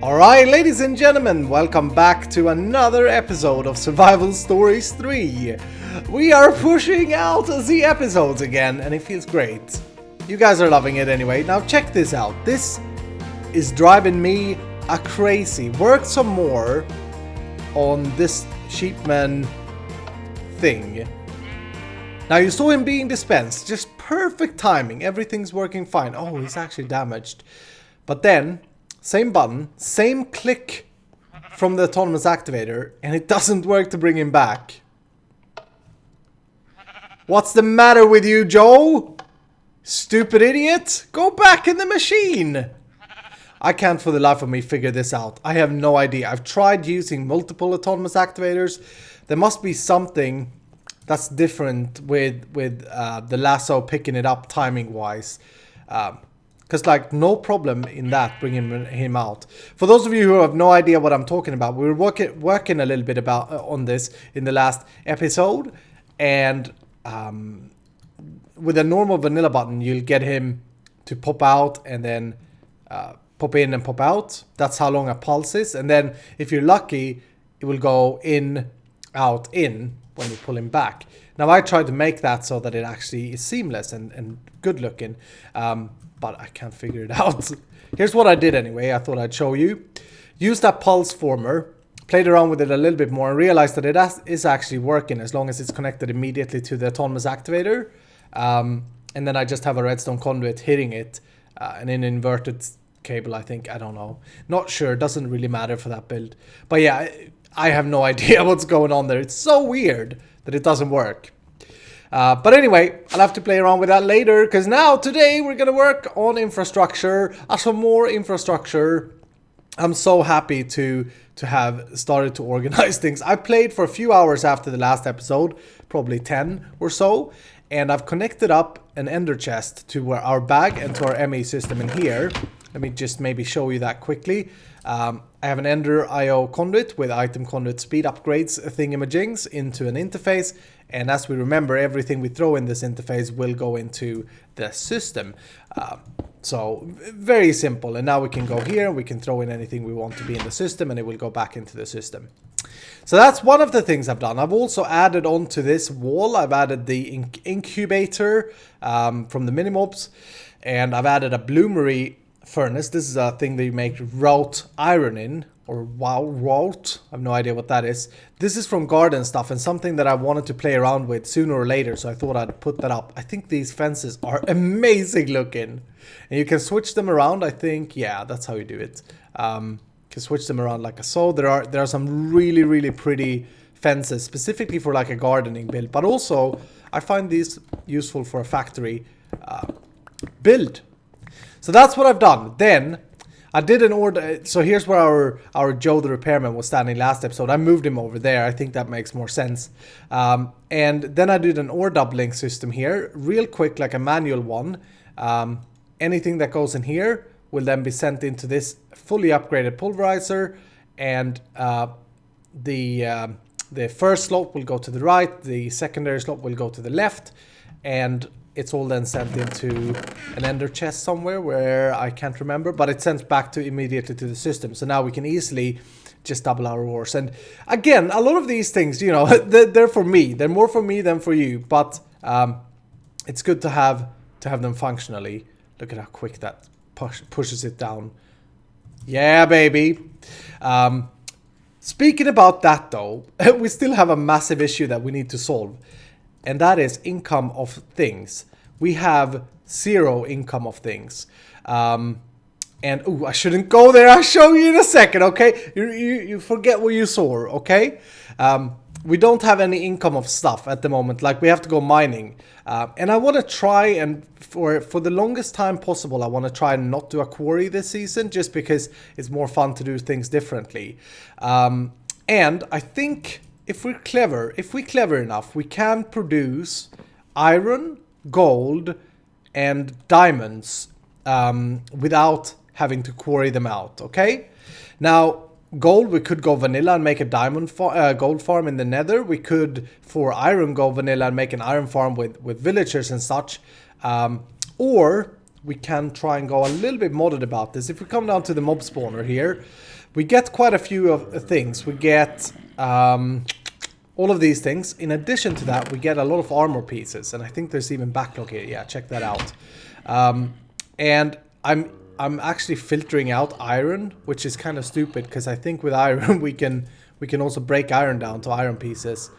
Alright, ladies and gentlemen, welcome back to another episode of Survival Stories 3. We are pushing out the episodes again, and it feels great. You guys are loving it anyway. Now check this out. This is driving me crazy. Work some more on this sheepman thing. Now you saw him being dispensed. Just perfect timing. Everything's working fine. Oh, he's actually damaged. But then, same button, same click from the autonomous activator, and it doesn't work to bring him back. What's the matter with you, Joe? Stupid idiot! Go back in the machine! I can't for the life of me figure this out. I have no idea. I've tried using multiple autonomous activators. There must be something that's different with the lasso picking it up timing-wise. Because, like, no problem in that, bringing him out. For those of you who have no idea what I'm talking about, we were working a little bit about on this in the last episode. And with a normal vanilla button, you'll get him to pop out and then pop in and pop out. That's how long a pulse is. And then, if you're lucky, it will go in, out, in when you pull him back. Now, I tried to make that so that it actually is seamless and good looking. But I can't figure it out. Here's what I did anyway. I thought I'd show you. Use that pulse former. Played around with it a little bit more and realized that it is actually working as long as it's connected immediately to the autonomous activator. And then I just have a redstone conduit hitting it. And an inverted cable, I think. I don't know. Not sure. Doesn't really matter for that build. But yeah, I have no idea what's going on there. It's so weird that it doesn't work. But anyway, I'll have to play around with that later, because now, today, we're going to work on infrastructure, some more infrastructure. I'm so happy to have started to organize things. I played for a few hours after the last episode, probably 10 or so, and I've connected up an ender chest to our bag and to our ME system in here. Let me just maybe show you that quickly. I have an EnderIO conduit with item conduit speed upgrades thingamajigs into an interface. And as we remember, everything we throw in this interface will go into the system. So very simple. And now we can go here, we can throw in anything we want to be in the system, and it will go back into the system. So that's one of the things I've done. I've also added onto this wall, I've added the incubator from the minimobs, and I've added a bloomery furnace. This is a thing that you make wrought iron in, or wrought. I have no idea what that is. This is from garden stuff and something that I wanted to play around with sooner or later, so I thought I'd put that up. I think these fences are amazing looking, and you can switch them around. I think, yeah, that's how you do it. You can switch them around like so. There are some really pretty fences specifically for like a gardening build, but also I find these useful for a factory build. So that's what I've done. Then I did an order. So here's where our Joe the repairman was standing last episode. I moved him over there. I think that makes more sense. And then I did an ore doubling system here, real quick, like a manual one. Anything that goes in here will then be sent into this fully upgraded pulverizer, and the first slot will go to the right, the secondary slot will go to the left, and it's all then sent into an ender chest somewhere where I can't remember, but it sends back to immediately to the system. So now we can easily just double our ores. And again, a lot of these things, you know, they're for me. They're more for me than for you, but it's good to have them functionally. Look at how quick that pushes it down. Yeah, baby. Speaking about that though, we still have a massive issue that we need to solve. And that is income of things. We have 0 income of things. And, ooh, I shouldn't go there. I'll show you in a second, okay? You forget what you saw, okay? We don't have any income of stuff at the moment. Like, we have to go mining. And I want to try, and for the longest time possible, I want to try and not do a quarry this season, just because it's more fun to do things differently. And I think if we're clever enough, we can produce iron, gold, and diamonds without having to quarry them out, okay? Now, gold, we could go vanilla and make a gold farm in the nether. We could, for iron, go vanilla and make an iron farm with villagers and such. Or we can try and go a little bit modded about this. If we come down to the mob spawner here, we get quite a few of things. We get all of these things. In addition to that, we get a lot of armor pieces, and I think there's even backlog here. Yeah, check that out. And I'm actually filtering out iron, which is kind of stupid because I think with iron we can also break iron down to iron pieces.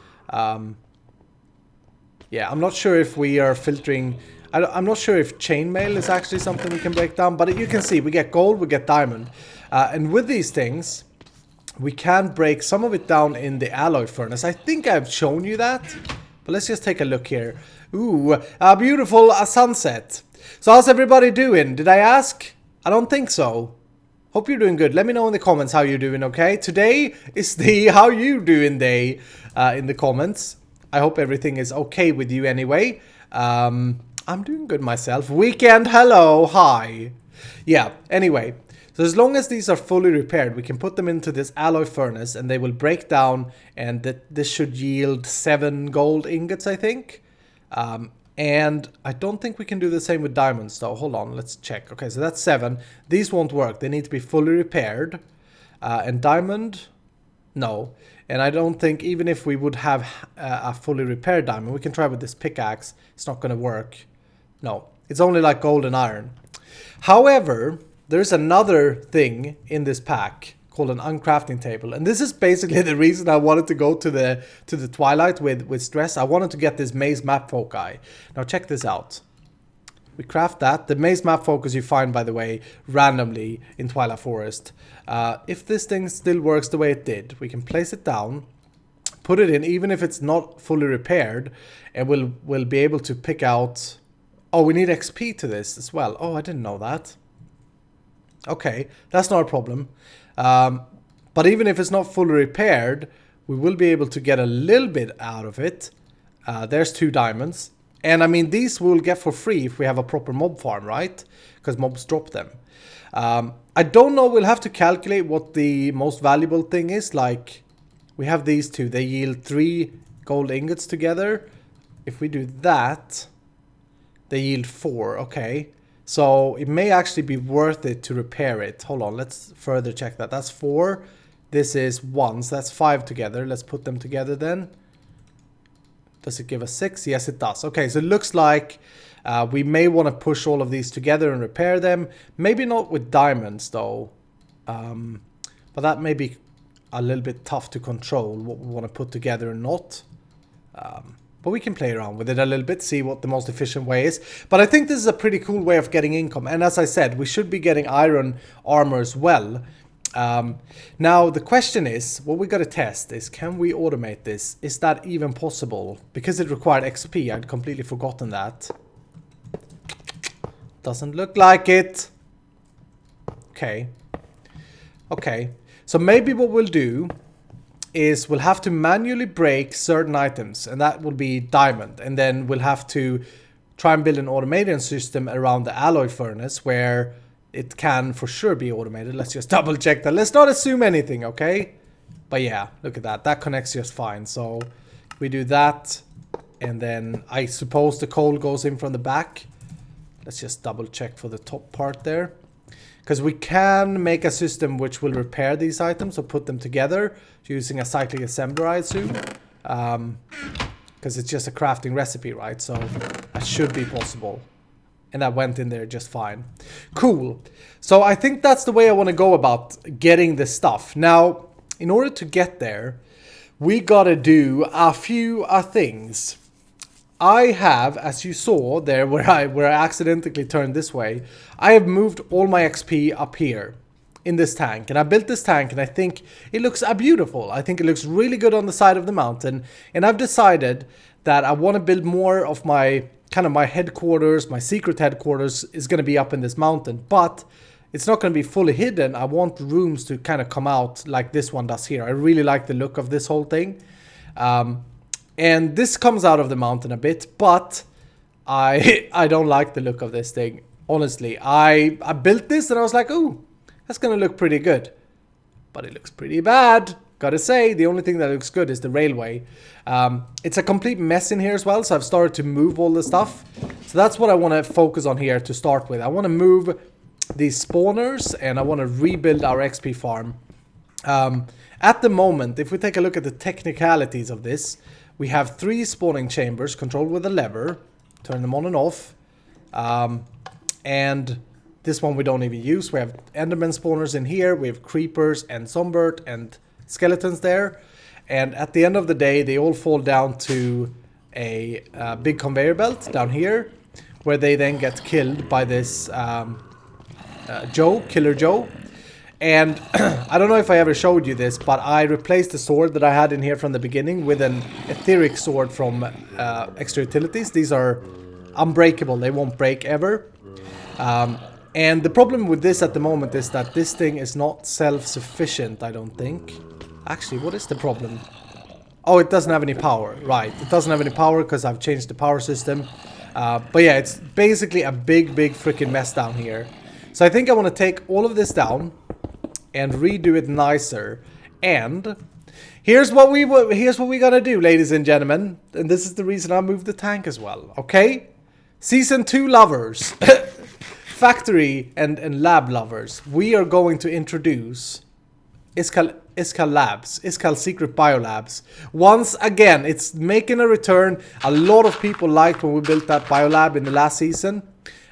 Yeah, I'm not sure if we are filtering. I'm not sure if chainmail is actually something we can break down, but you can see we get gold, we get diamond, and with these things we can break some of it down in the alloy furnace. I think I've shown you that, but let's just take a look here. Ooh, a beautiful sunset. So how's everybody doing? Did I ask? I don't think so. Hope you're doing good. Let me know in the comments how you're doing, okay? Today is the how you doing day in the comments. I hope everything is okay with you anyway. I'm doing good myself. Weekend, hello, hi. Yeah, anyway. So as long as these are fully repaired, we can put them into this alloy furnace and they will break down, and this should yield 7 gold ingots, I think. And I don't think we can do the same with diamonds though. Hold on, let's check. Okay, so that's 7. These won't work. They need to be fully repaired. And diamond, no. And I don't think even if we would have a fully repaired diamond, we can try with this pickaxe. It's not going to work. No, it's only like gold and iron. However, there's another thing in this pack called an uncrafting table, and this is basically the reason I wanted to go to the Twilight with stress. I wanted to get this maze map foci. Now check this out. We craft that. The maze map focus you find, by the way, randomly in Twilight Forest. If this thing still works the way it did, we can place it down, put it in, even if it's not fully repaired, and we'll be able to pick out. Oh, we need XP to this as well. Oh, I didn't know that. Okay, that's not a problem. But even if it's not fully repaired, we will be able to get a little bit out of it. There's 2 diamonds. And I mean, these we'll get for free if we have a proper mob farm, right? Because mobs drop them. I don't know, we'll have to calculate what the most valuable thing is. Like, we have these 2. They yield 3 gold ingots together. If we do that, they yield 4. Okay. So it may actually be worth it to repair it. Hold on, let's further check that. That's 4. This is 1, so that's 5 together. Let's put them together then. Does it give us 6? Yes, it does. Okay, so it looks like we may want to push all of these together and repair them. Maybe not with diamonds though. But that may be a little bit tough to control what we want to put together or not. But we can play around with it a little bit, see what the most efficient way is. But I think this is a pretty cool way of getting income. And as I said, we should be getting iron armor as well. Now, the question is, what we got to test is, can we automate this? Is that even possible? Because it required XP, I'd completely forgotten that. Doesn't look like it. Okay. Okay. So maybe what we'll do is we'll have to manually break certain items, and that will be diamond, and then we'll have to try and build an automation system around the alloy furnace where it can for sure be automated. Let's just double check that. Let's not assume anything, okay? But yeah, look at that. That connects just fine. So we do that, and then I suppose the coal goes in from the back. Let's just double check for the top part there. Because we can make a system which will repair these items or put them together using a cyclic assembler, I assume. Because it's just a crafting recipe, right? So that should be possible. And that went in there just fine. Cool. So I think that's the way I want to go about getting this stuff. Now, in order to get there, we gotta do a few things. I have, as you saw there where I accidentally turned this way, I have moved all my XP up here in this tank. And I built this tank and I think it looks beautiful. I think it looks really good on the side of the mountain. And I've decided that I want to build more of my, kind of my headquarters, my secret headquarters is going to be up in this mountain. But it's not going to be fully hidden. I want rooms to kind of come out like this one does here. I really like the look of this whole thing. And this comes out of the mountain a bit, but I don't like the look of this thing. Honestly, I built this and I was like, ooh, that's gonna look pretty good. But it looks pretty bad. gotta say, the only thing that looks good is the railway. It's a complete mess in here as well, so I've started to move all the stuff. So that's what I want to focus on here to start with. I want to move these spawners, and I want to rebuild our XP farm. At the moment, if we take a look at the technicalities of this, we have 3 spawning chambers controlled with a lever. Turn them on and off. And this one we don't even use. We have Enderman spawners in here. We have creepers and sunbird and skeletons there. And at the end of the day, they all fall down to a big conveyor belt down here, where they then get killed by this Killer Joe. And I don't know if I ever showed you this, but I replaced the sword that I had in here from the beginning with an etheric sword from Extra Utilities. These are unbreakable. They won't break ever. And the problem with this at the moment is that this thing is not self-sufficient, I don't think. Actually, what is the problem? Oh, it doesn't have any power. Right, it doesn't have any power because I've changed the power system. But yeah, it's basically a big freaking mess down here. So I think I want to take all of this down and redo it nicer. And here's what we gotta do, ladies and gentlemen. And this is the reason I moved the tank as well. Okay? Season 2 lovers. Factory and lab lovers. We are going to introduce Iskal Labs. Iskal Secret Biolabs. Once again, it's making a return. A lot of people liked when we built that biolab in the last season.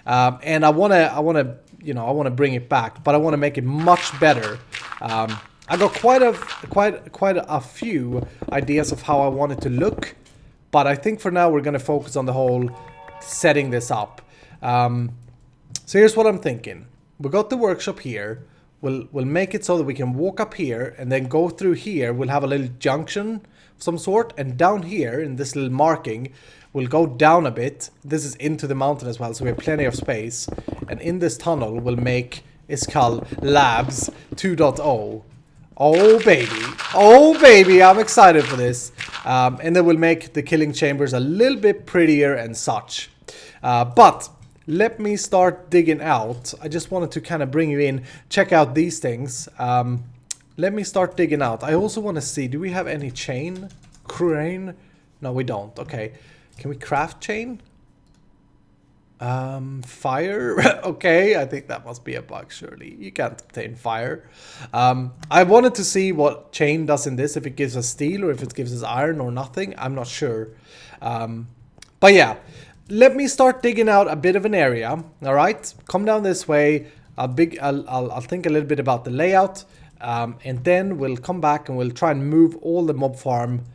And I wanna bring it back, but I want to make it much better. I got quite a few ideas of how I want it to look, but I think for now we're gonna focus on the whole setting this up. So here's what I'm thinking. We got the workshop here. We'll make it so that we can walk up here and then go through here. We'll have a little junction of some sort, and down here in this little marking, we'll go down a bit. This is into the mountain as well, so we have plenty of space. And in this tunnel, we'll make Iskal Labs 2.0. Oh baby, oh baby, I'm excited for this. And then we'll make the killing chambers a little bit prettier and such. But let me start digging out. I just wanted to kind of bring you in, check out these things. Let me start digging out. I also want to see, do we have any chain? Crane? No, we don't. Okay. Can we craft chain? Fire? Okay, I think that must be a bug, surely. You can't obtain fire. I wanted to see what chain does in this, if it gives us steel or if it gives us iron or nothing. I'm not sure. But yeah, let me start digging out a bit of an area. All right, come down this way. I'll think a little bit about the layout, and then we'll come back and we'll try and move all the mob farm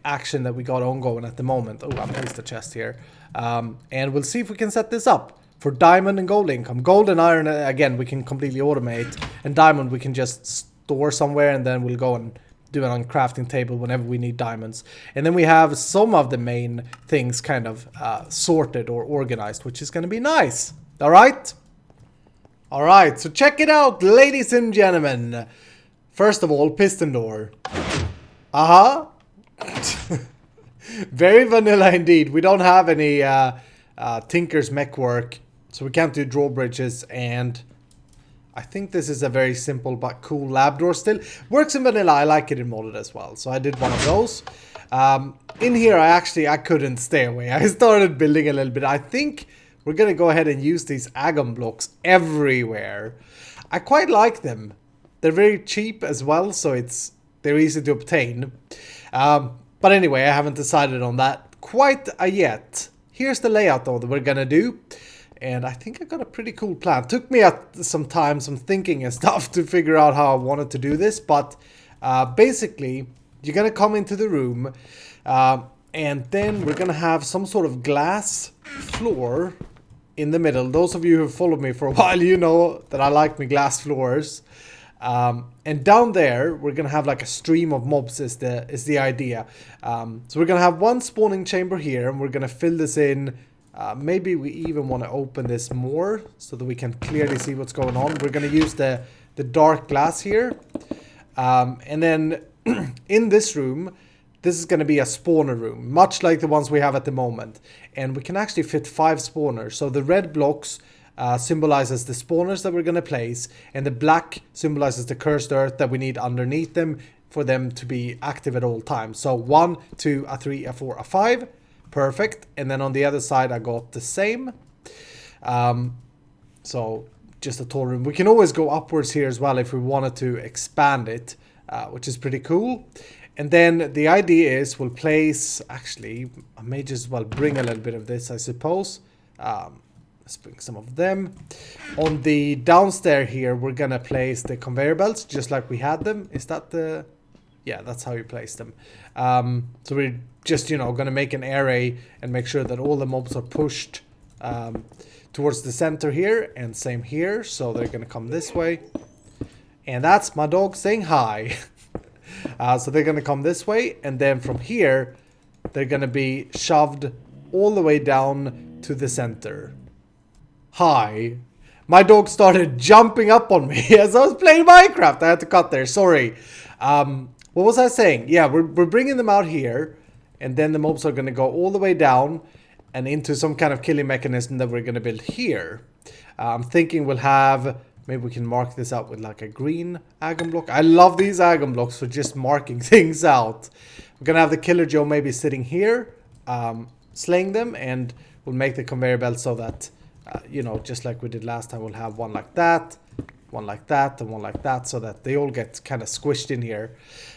action that we got ongoing at the moment. Oh, I placed the chest here. And we'll see if we can set this up for diamond and gold income. Gold and iron, again, we can completely automate. And diamond, we can just store somewhere, and then we'll go and do it on crafting table whenever we need diamonds. And then we have some of the main things kind of sorted or organized, which is going to be nice. All right? All right, so check it out, ladies and gentlemen. First of all, piston door. Very vanilla indeed. We don't have any Tinker's mech work, so we can't do drawbridges, and I think this is a very simple but cool lab door still. Works in vanilla. I like it in modded as well, so I did one of those. In here, I couldn't stay away. I started building a little bit. I think we're gonna go ahead and use these agon blocks everywhere. I quite like them. They're very cheap as well, so they're easy to obtain. But anyway, I haven't decided on that quite yet. Here's the layout though that we're gonna do. And I think I got a pretty cool plan. Took me some time, some thinking and stuff to figure out how I wanted to do this. But basically, you're gonna come into the room, and then we're gonna have some sort of glass floor in the middle. Those of you who have followed me for a while, you know that I like my glass floors. And down there, we're gonna have like a stream of mobs is the idea. So we're gonna have one spawning chamber here, and we're gonna fill this in. Maybe we even want to open this more so that we can clearly see what's going on. We're gonna use the dark glass here, and then in this room, this is gonna be a spawner room, much like the ones we have at the moment. And we can actually fit 5 spawners. So the red blocks symbolizes the spawners that we're going to place, and the black symbolizes the cursed earth that we need underneath them for them to be active at all times. So 1, 2, a 3, a 4, a 5. Perfect. And then on the other side, I got the same. So just a tall room. We can always go upwards here as well if we wanted to expand it, which is pretty cool. And then the idea is we'll place, actually, I may just well bring a little bit of this, I suppose. Let's bring some of them. On the downstairs here, we're gonna place the conveyor belts just like we had them. Is that the... Yeah, that's how you place them. So we're just, you know, gonna make an array and make sure that all the mobs are pushed towards the center here, and same here. So they're gonna come this way. And that's my dog saying hi. So they're gonna come this way, and then from here, they're gonna be shoved all the way down to the center. Hi. My dog started jumping up on me as I was playing Minecraft. I had to cut there, sorry. What was I saying? Yeah, we're bringing them out here, and then the mobs are going to go all the way down and into some kind of killing mechanism that we're going to build here. I'm thinking we'll have, maybe we can mark this out with like a green agon block. I love these agon blocks for just marking things out. We're going to have the Killer Joe maybe sitting here, slaying them, and we'll make the conveyor belt so that, you know, just like we did last time, we'll have one like that, one like that, and one like that, so that they all get kind of squished in here.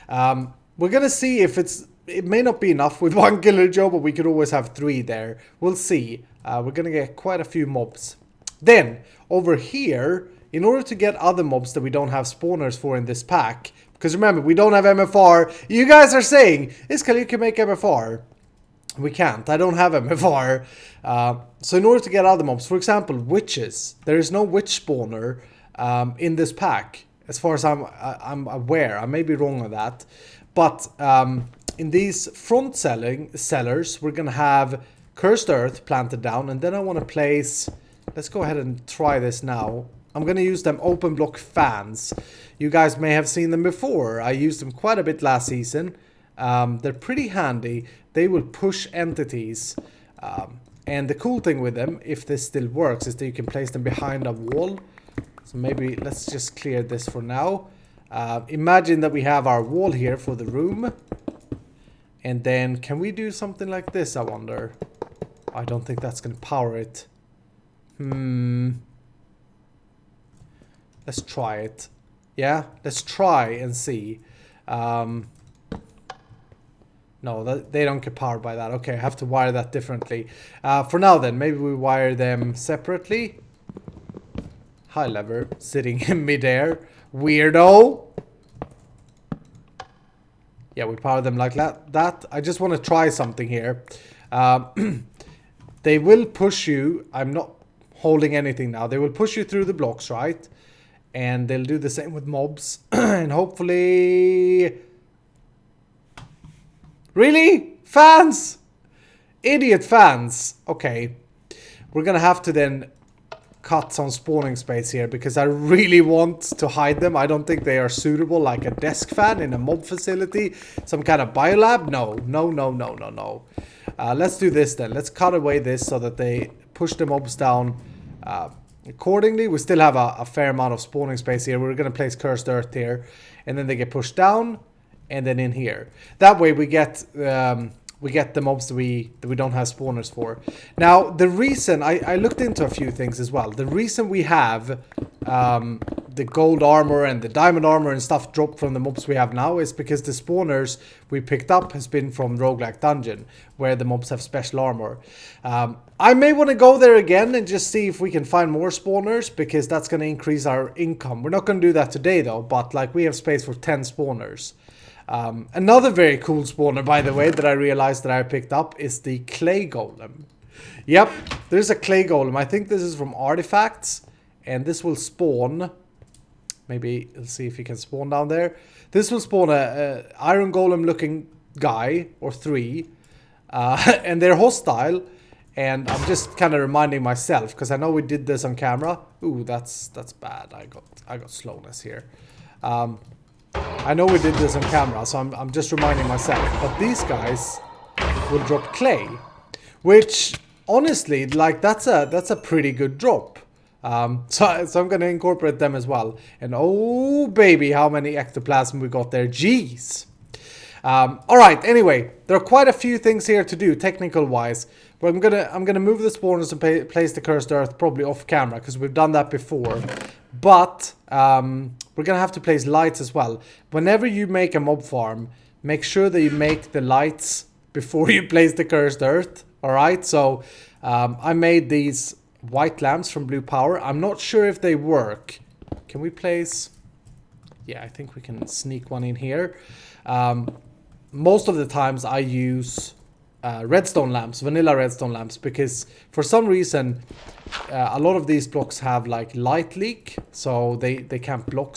We're gonna see if it may not be enough with one Killer Joe, but we could always have 3 there. We'll see. We're gonna get quite a few mobs. Then over here, in order to get other mobs that we don't have spawners for in this pack, because remember, we don't have MFR. You guys are saying, Iskall, you can make MFR. We can't. I don't have MFR. So in order to get other mobs, for example, witches, there is no witch spawner in this pack, as far as I'm aware. I may be wrong on that, but in these front cellars, we're gonna have cursed earth planted down, and then I want to place. Let's go ahead and try this now. I'm gonna use them open block fans. You guys may have seen them before. I used them quite a bit last season. They're pretty handy. They will push entities. And the cool thing with them, if this still works, is that you can place them behind a wall. So maybe let's just clear this for now. Imagine that we have our wall here for the room. And then can we do something like this, I wonder? I don't think that's going to power it. Let's try it. Yeah, let's try and see. No, they don't get powered by that. Okay, I have to wire that differently. For now then, maybe we wire them separately. High lever, sitting in midair. Weirdo! Yeah, we power them like that. I just want to try something here. They will push you. I'm not holding anything now. They will push you through the blocks, right? And they'll do the same with mobs. And hopefully... Really? Fans? Idiot fans. Okay. We're gonna have to then cut some spawning space here because I really want to hide them. I don't think they are suitable like a desk fan in a mob facility. Some kind of biolab? No. Let's do this then. Let's cut away this so that they push the mobs down accordingly. We still have a fair amount of spawning space here. We're gonna place cursed earth here, and then they get pushed down. And then in here, that way we get the mobs that we don't have spawners for. Now the reason I looked into a few things as well. The reason we have the gold armor and the diamond armor and stuff dropped from the mobs we have now is because the spawners we picked up has been from Roguelike Dungeon, where the mobs have special armor. I may want to go there again and just see if we can find more spawners, because that's going to increase our income. We're not going to do that today though, but like we have space for 10 spawners. Another very cool spawner, by the way, that I realized that I picked up is the clay golem. Yep, there's a clay golem. I think this is from artifacts, and this will spawn. Maybe let's see if you can spawn down there. This will spawn a iron golem looking guy or 3, and they're hostile. And I'm just kind of reminding myself, because I know we did this on camera. Ooh, that's bad. I got slowness here. I know we did this on camera, so I'm just reminding myself. But these guys will drop clay, which honestly, like that's a pretty good drop. So I'm going to incorporate them as well. And oh baby, how many ectoplasm we got there. Jeez. All right. Anyway, there are quite a few things here to do technical wise. But I'm gonna move the spawners and place the cursed earth probably off camera because we've done that before. But we're gonna have to place lights as well. Whenever you make a mob farm, make sure that you make the lights before you place the cursed earth. All right. So I made these white lamps from blue power. I'm not sure if they work. Can we place? Yeah, I think we can sneak one in here. Most of the times I use redstone lamps, vanilla redstone lamps, because for some reason a lot of these blocks have like light leak, so they can't block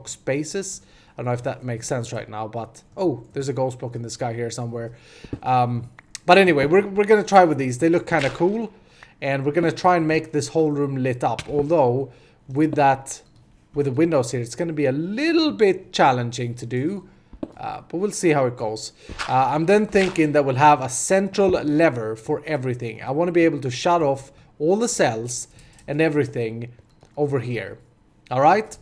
spaces. I don't know if that makes sense right now, but oh, there's a ghost block in the sky here somewhere. But anyway, we're gonna try with these. They look kind of cool, and we're gonna try and make this whole room lit up. Although with the windows here, it's gonna be a little bit challenging to do. But we'll see how it goes. I'm then thinking that we'll have a central lever for everything. I want to be able to shut off all the cells and everything over here. All right.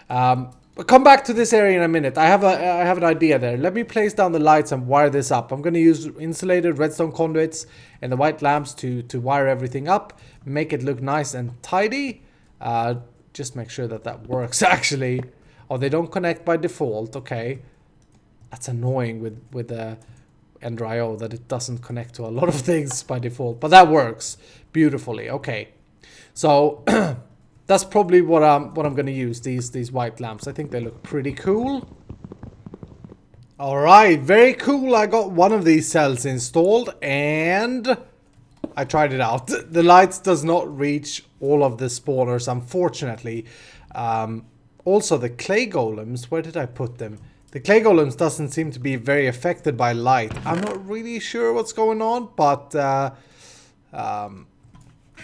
We'll come back to this area in a minute. I have an idea there. Let me place down the lights and wire this up. I'm going to use insulated redstone conduits and the white lamps to wire everything up, make it look nice and tidy. Just make sure that works actually. Oh, they don't connect by default. Okay. That's annoying with the EnderIO that it doesn't connect to a lot of things by default, but that works beautifully. Okay, so that's probably what I'm going to use, these white lamps. I think they look pretty cool. All right, very cool. I got one of these cells installed and I tried it out. The lights does not reach all of the spawners, unfortunately. Also the clay golems, where did I put them? The clay golems doesn't seem to be very affected by light. I'm not really sure what's going on, but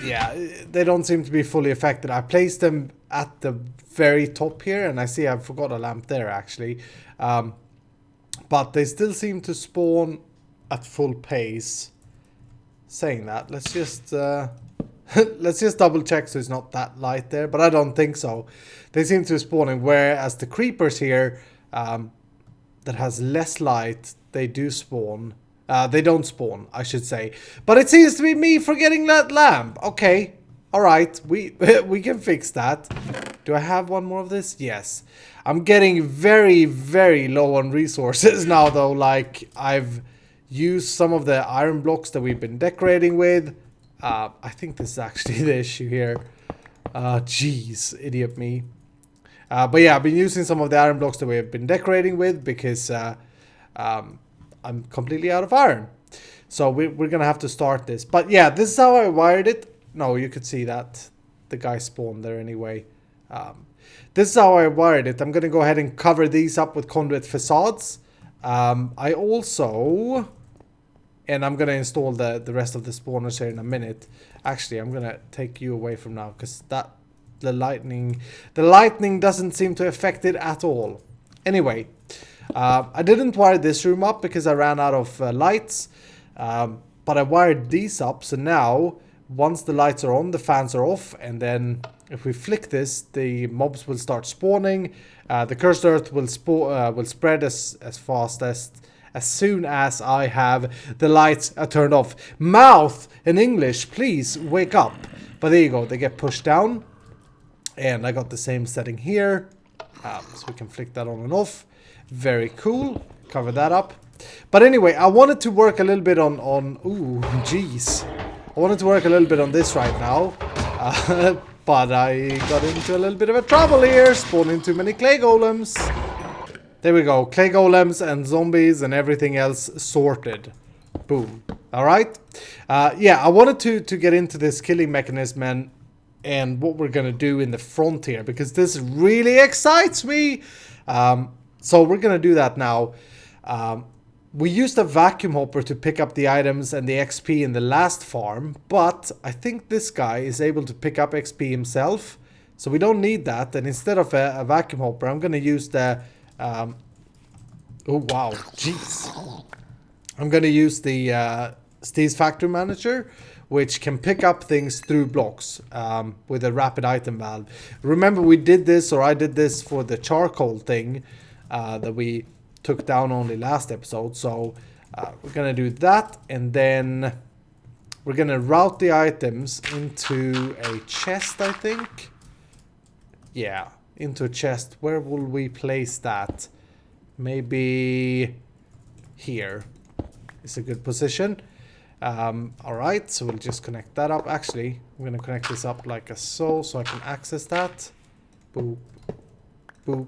yeah, they don't seem to be fully affected. I placed them at the very top here, and I see I forgot a lamp there actually. But they still seem to spawn at full pace. Saying that, let's just let's just double check so it's not that light there, but I don't think so. They seem to be spawning, whereas the creepers here that has less light, they do spawn. They don't spawn, I should say. But it seems to be me forgetting that lamp. Okay, all right, we can fix that. Do I have one more of this? Yes. I'm getting very, very low on resources now, though. Like, I've used some of the iron blocks that we've been decorating with. I think this is actually the issue here. Jeez, idiot me. But yeah, I've been using some of the iron blocks that we've been decorating with because I'm completely out of iron. So we're going to have to start this. But yeah, this is how I wired it. No, you could see that. The guy spawned there anyway. This is how I wired it. I'm going to go ahead and cover these up with conduit facades. I also... And I'm going to install the rest of the spawners here in a minute. Actually, I'm going to take you away from now because the lightning doesn't seem to affect it at all. Anyway, I didn't wire this room up because I ran out of lights. But I wired these up, so now once the lights are on, the fans are off, and then if we flick this, the mobs will start spawning. The cursed earth will spread as fast as soon as I have the lights turned off. Mouth in English, please wake up. But there you go, they get pushed down. And I got the same setting here. So we can flick that on and off. Very cool. Cover that up. But anyway, I wanted to work a little bit on ooh, jeez. I wanted to work a little bit on this right now. But I got into a little bit of a trouble here. Spawning too many clay golems. There we go. Clay golems and zombies and everything else sorted. Boom. Alright. Yeah, I wanted to get into this killing mechanism and what we're going to do in the front here, because this really excites me. So we're going to do that now. We used a vacuum hopper to pick up the items and the XP in the last farm, but I think this guy is able to pick up XP himself, so we don't need that. And instead of a vacuum hopper, I'm going to use the... oh wow, jeez. I'm going to use the Steve's Factory Manager, which can pick up things through blocks with a rapid item valve. Remember we did this, or I did this for the charcoal thing that we took down only last episode. So we're gonna do that, and then we're gonna route the items into a chest, I think. Yeah, into a chest. Where will we place that? Maybe here is a good position. Alright, so we'll just connect that up. Actually, I'm going to connect this up like so I can access that. Boop, boop,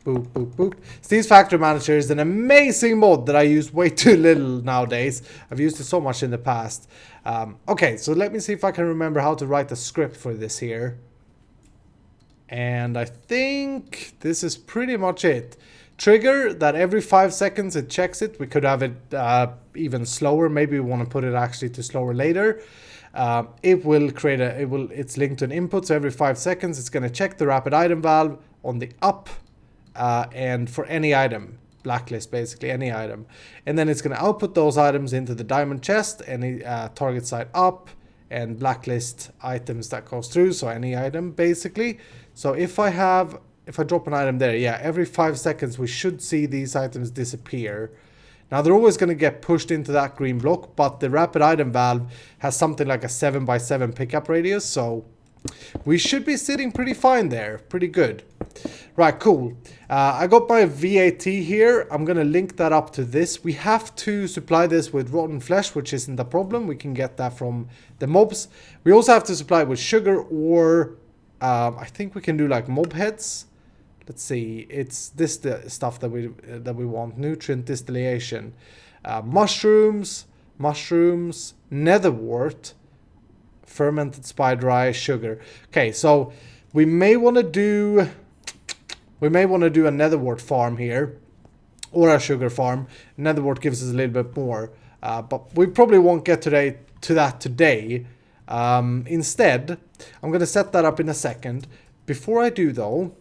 boop, boop, boop. Steve's Factory Manager is an amazing mod that I use way too little nowadays. I've used it so much in the past. Okay, so let me see if I can remember how to write the script for this here. And I think this is pretty much it. Trigger that every 5 seconds it checks it. We could have it even slower. Maybe we want to put it actually to slower later. It will create it's linked to an input, so every 5 seconds it's going to check the rapid item valve on the up and for any item, blacklist basically any item, and then it's going to output those items into the diamond chest, any target side up, and blacklist items that goes through, so any item basically. So if I drop an item there, yeah, every 5 seconds we should see these items disappear. Now they're always going to get pushed into that green block, but the rapid item valve has something like a 7x7 pickup radius, so we should be sitting pretty fine there, pretty good. Right, cool. I got my VAT here. I'm going to link that up to this. We have to supply this with rotten flesh, which isn't a problem. We can get that from the mobs. We also have to supply it with sugar, or I think we can do like mob heads. Let's see, it's this the stuff that we want. Nutrient distillation, mushrooms, netherwort, fermented spider eye, sugar. Okay, so we may want to do a netherwort farm here, or a sugar farm. Netherwort gives us a little bit more, but we probably won't get to that today. Instead, I'm going to set that up in a second. Before I do though,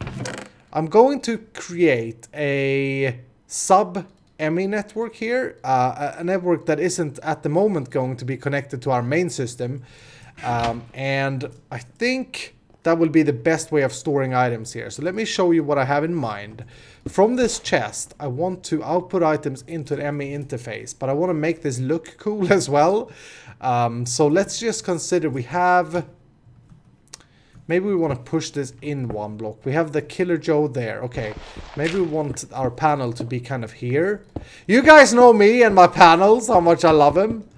I'm going to create a sub ME network here, a network that isn't at the moment going to be connected to our main system, and I think that will be the best way of storing items here. So let me show you what I have in mind. From this chest, I want to output items into the ME interface, but I want to make this look cool as well. So let's just consider we have... Maybe we want to push this in one block. We have the Killer Joe there. Okay, maybe we want our panel to be kind of here. You guys know me and my panels, how much I love them.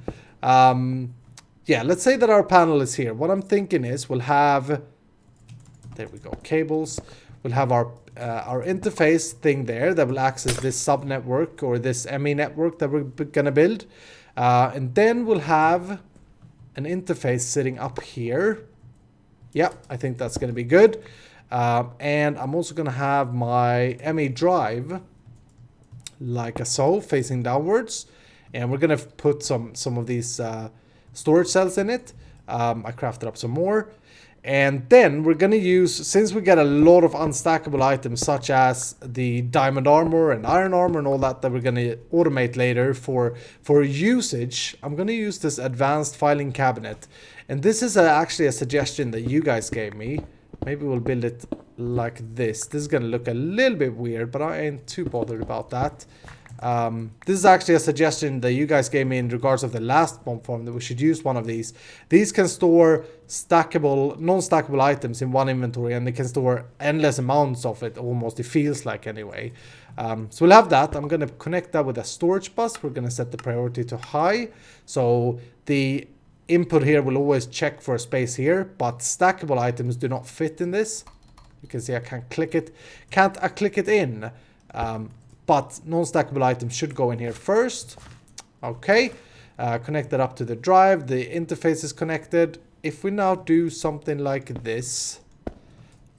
Yeah, let's say that our panel is here. What I'm thinking is we'll have... There we go, cables. We'll have our interface thing there that will access this sub-network or this ME network that we're going to build. And then we'll have an interface sitting up here. Yeah, I think that's going to be good. And I'm also going to have my ME drive like so, facing downwards. And we're going to put some of these storage cells in it. I crafted up some more. And then we're going to use, since we get a lot of unstackable items such as the diamond armor and iron armor and all that we're going to automate later for usage, I'm going to use this advanced filing cabinet. And this is actually a suggestion that you guys gave me. Maybe we'll build it like this. This is going to look a little bit weird, but I ain't too bothered about that. This is actually a suggestion that you guys gave me in regards of the last bomb farm, that we should use one of these. These can store stackable, non-stackable items in one inventory, and they can store endless amounts of it, almost, it feels like anyway. So we'll have that. I'm going to connect that with a storage bus. We're going to set the priority to high. So the input here will always check for a space here, but stackable items do not fit in this. You can see I can't click it. Can't I click it in? But non-stackable items should go in here first. Okay, connect that up to the drive. The interface is connected. If we now do something like this,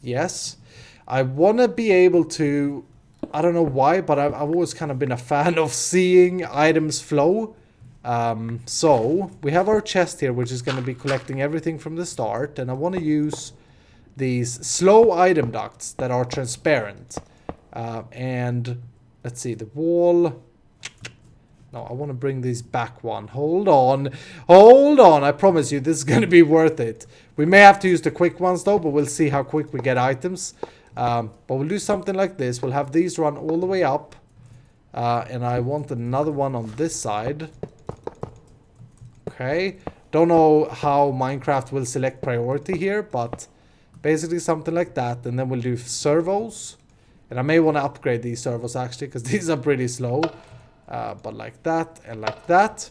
yes, I want to be able to, I don't know why, but I've always kind of been a fan of seeing items flow. So we have our chest here, which is going to be collecting everything from the start, and I want to use these slow item ducts that are transparent. And let's see, the wall, No, I want to bring these back one. Hold on. Hold on. I promise you this is going to be worth it. We may have to use the quick ones though, but we'll see how quick we get items. But we'll do something like this. We'll have these run all the way up. And I want another one on this side. Okay. Don't know how Minecraft will select priority here, but basically something like that. And then we'll do servos. And I may want to upgrade these servos actually, because these are pretty slow. But like that and like that.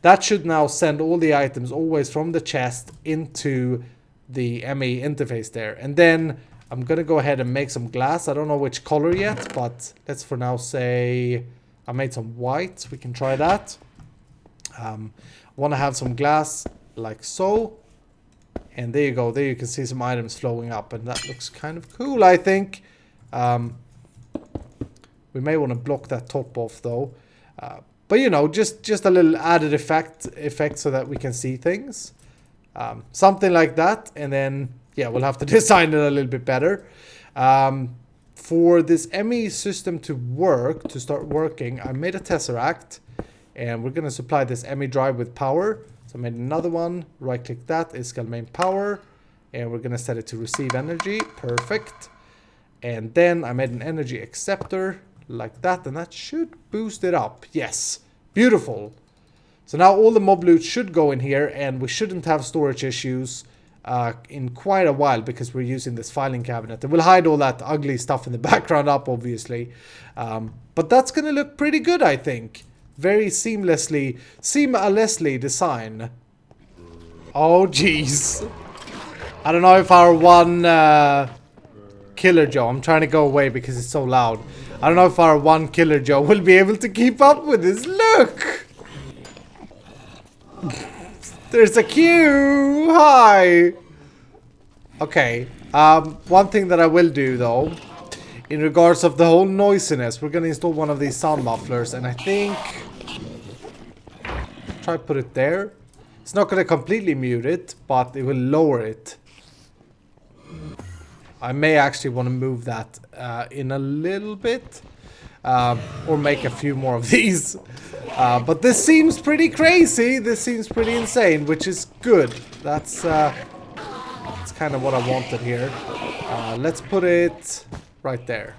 That should now send all the items always from the chest into the ME interface there. And then I'm going to go ahead and make some glass. I don't know which color yet, but let's for now say I made some white. We can try that. I want to have some glass like so. And there you go. There you can see some items flowing up. And that looks kind of cool, I think. We may want to block that top off though. But you know, just a little added effect so that we can see things. Something like that. And then, yeah, we'll have to design it a little bit better. For this ME system to work, to start working, I made a tesseract. And we're going to supply this ME drive with power. So I made another one. Right click that. It's called main power. And we're going to set it to receive energy. Perfect. And then I made an energy acceptor. Like that, and that should boost it up. Yes, beautiful. So now all the mob loot should go in here, and we shouldn't have storage issues in quite a while because we're using this filing cabinet. And we'll hide all that ugly stuff in the background up, obviously. But that's gonna look pretty good, I think. Very seamlessly designed. Oh, jeez. I don't know if our one Killer Joe. I'm trying to go away because it's so loud. I don't know if our one Killer Joe will be able to keep up with this. Look! There's a queue! Hi! Okay. One thing that I will do though, in regards of the whole noisiness, we're gonna install one of these sound mufflers, and I think try put it there. It's not gonna completely mute it, but it will lower it. I may actually want to move that in a little bit. Or make a few more of these. But this seems pretty crazy. This seems pretty insane, which is good. That's kind of what I wanted here. Let's put it right there.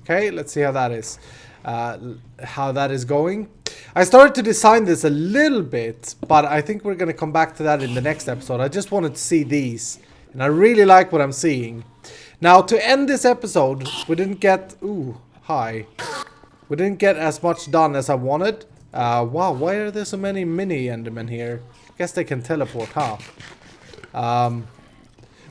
Okay, let's see how that is. How that is going. I started to design this a little bit, but I think we're going to come back to that in the next episode. I just wanted to see these. And I really like what I'm seeing. Now, to end this episode, we didn't get... Ooh, hi. We didn't get as much done as I wanted. Wow, why are there so many mini Endermen here? I guess they can teleport, huh?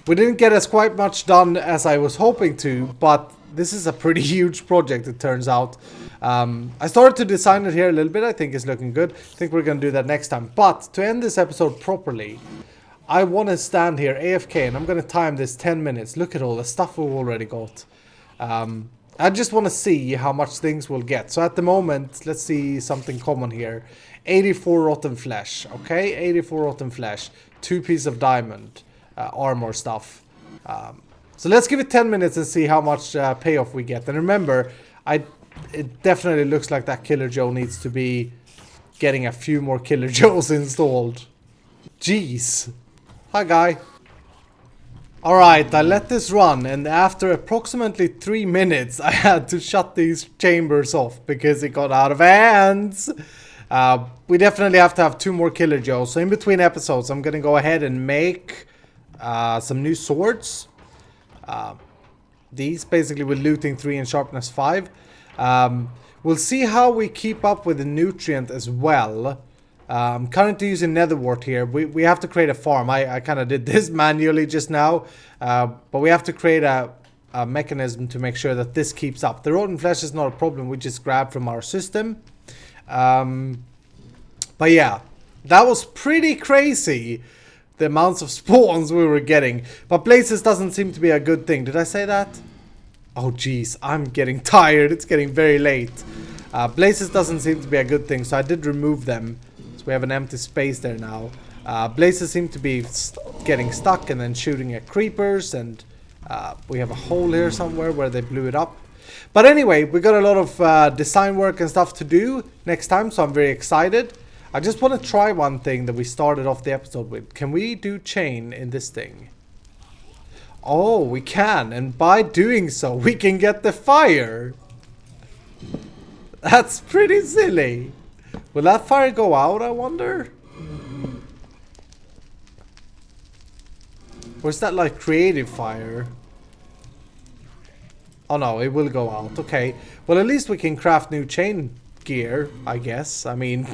We didn't get as quite much done as I was hoping to, but this is a pretty huge project, it turns out. I started to design it here a little bit. I think it's looking good. I think we're going to do that next time. But to end this episode properly... I want to stand here AFK and I'm going to time this 10 minutes. Look at all the stuff we've already got. I just want to see how much things we'll get. So at the moment, let's see something common here. 84 rotten flesh. Okay, 84 rotten flesh. 2 pieces of diamond. Armor stuff. So let's give it 10 minutes and see how much payoff we get. And remember, it definitely looks like that Killer Joe needs to be getting a few more Killer Joes installed. Jeez. Hi, guy. Alright, I let this run, and after approximately 3 minutes, I had to shut these chambers off because it got out of hands. We definitely have to have 2 more Killer Joes. So in between episodes, I'm going to go ahead and make some new swords. These basically with looting 3 and sharpness 5. We'll see how we keep up with the nutrient as well. I'm currently using nether wart here. We have to create a farm. I kind of did this manually just now. But we have to create a mechanism to make sure that this keeps up. The rotten flesh is not a problem. We just grab from our system. But yeah, that was pretty crazy. The amounts of spawns we were getting. But places doesn't seem to be a good thing. Did I say that? Oh jeez, I'm getting tired. It's getting very late. Blazes doesn't seem to be a good thing, so I did remove them. So we have an empty space there now. Blazes seem to be getting stuck and then shooting at creepers, and we have a hole here somewhere where they blew it up. But anyway, we got a lot of design work and stuff to do next time, so I'm very excited. I just want to try one thing that we started off the episode with. Can we do chain in this thing? Oh, we can, and by doing so, we can get the fire. That's pretty silly. Will that fire go out, I wonder? Or is that like creative fire? Oh no, it will go out. Okay. Well, at least we can craft new chain gear, I guess. I mean,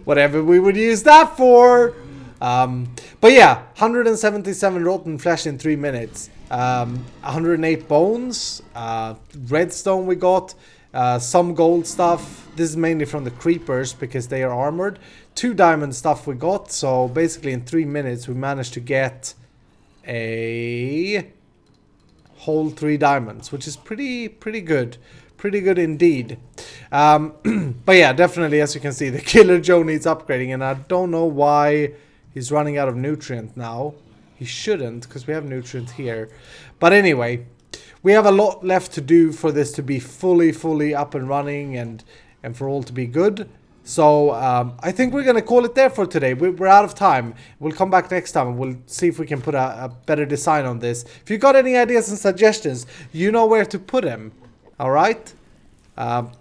whatever we would use that for. But yeah, 177 rotten flesh in 3 minutes. 108 bones. Redstone we got. Some gold stuff. This is mainly from the creepers because they are armored. 2 diamond stuff we got. So basically in 3 minutes we managed to get a whole 3 diamonds, which is pretty good. Pretty good indeed. But yeah, definitely, as you can see, the Killer Joe needs upgrading, and I don't know why he's running out of nutrient now. He shouldn't, because we have nutrient here. But anyway, we have a lot left to do for this to be fully up and running, and for all to be good. So I think we're gonna call it there for today. We're out of time. We'll come back next time and we'll see if we can put a better design on this. If you got any ideas and suggestions, you know where to put them. All right.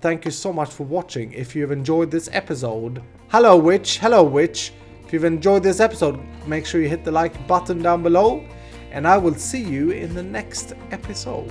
Thank you so much for watching. If you've enjoyed this episode, hello witch. If you've enjoyed this episode, make sure you hit the like button down below, and I will see you in the next episode.